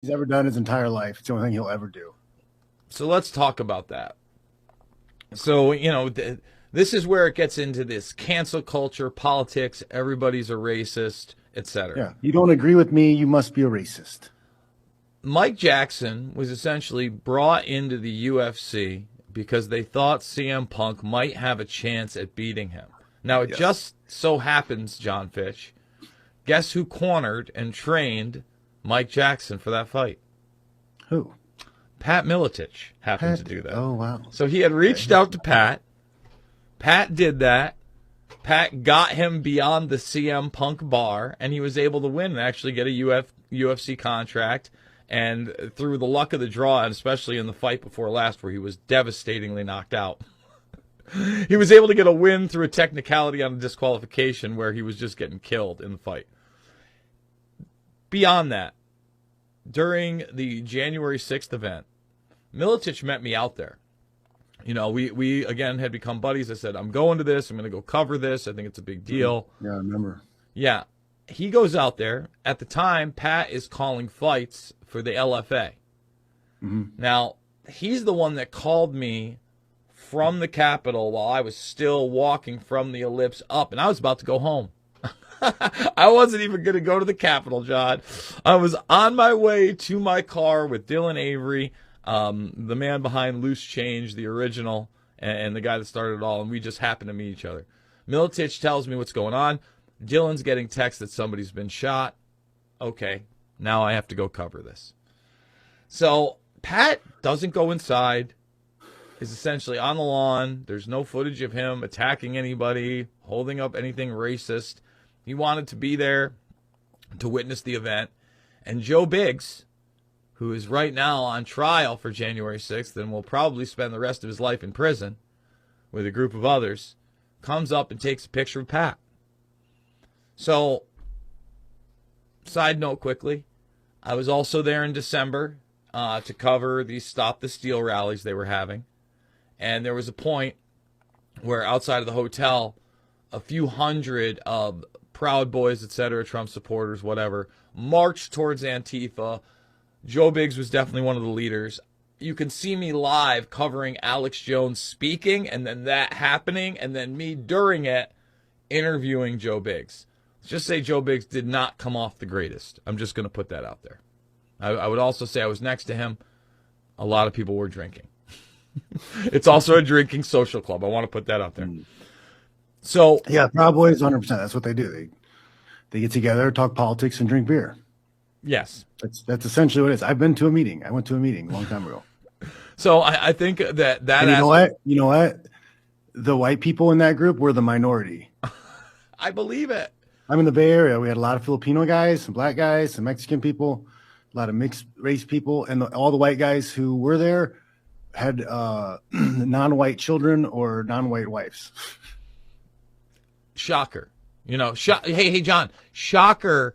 he's ever done his entire life. It's the only thing he'll ever do. So let's talk about that. So, this is where it gets into this cancel culture, politics, everybody's a racist, etc. Yeah. You don't agree with me, you must be a racist. Mike Jackson was essentially brought into the UFC because they thought CM Punk might have a chance at beating him. Now, it just so happens, John Fitch, guess who cornered and trained Mike Jackson for that fight? Who? Pat Miletich happened to do that. Oh, wow. So he had reached out to Pat. Pat did that. Pat got him beyond the CM Punk bar, and he was able to win and actually get a UFC contract. And through the luck of the draw, and especially in the fight before last where he was devastatingly knocked out, he was able to get a win through a technicality on a disqualification where he was just getting killed in the fight. Beyond that, during the January 6th event, Miletich met me out there. We again had become buddies. I said, I'm going to this. I'm going to go cover this. I think it's a big deal. Yeah, I remember. Yeah. He goes out there. At the time, Pat is calling fights for the LFA. Mm-hmm. Now, he's the one that called me from the Capitol while I was still walking from the Ellipse up, and I was about to go home. I wasn't even going to go to the Capitol, John. I was on my way to my car with Dylan Avery, the man behind Loose Change, the original, and the guy that started it all, and we just happened to meet each other. Miletich tells me what's going on. Dylan's getting text that somebody's been shot. Okay, now I have to go cover this. So Pat doesn't go inside, is essentially on the lawn. There's no footage of him attacking anybody, holding up anything racist. He wanted to be there to witness the event. And Joe Biggs, who is right now on trial for January 6th and will probably spend the rest of his life in prison with a group of others, comes up and takes a picture of Pat. So, side note quickly, I was also there in December to cover the Stop the Steal rallies they were having. And there was a point where outside of the hotel, a few hundred of Proud Boys, etc., Trump supporters, whatever, marched towards Antifa. Joe Biggs was definitely one of the leaders. You can see me live covering Alex Jones speaking, and then that happening, and then me during it interviewing Joe Biggs. Let's just say Joe Biggs did not come off the greatest. I'm just going to put that out there. I would also say I was next to him. A lot of people were drinking. It's also a drinking social club. I want to put that out there. So yeah, Proud Boys, 100%. That's what they do. They get together, talk politics, and drink beer. Yes, that's essentially what it is. I've been to a meeting. I went to a meeting a long time ago. So I think that and you know what? The white people in that group were the minority. I believe it. I'm in the Bay Area. We had a lot of Filipino guys, some black guys, some Mexican people, a lot of mixed race people, and all the white guys who were there had non-white children or non-white wives. Shocker. Hey, John, shocker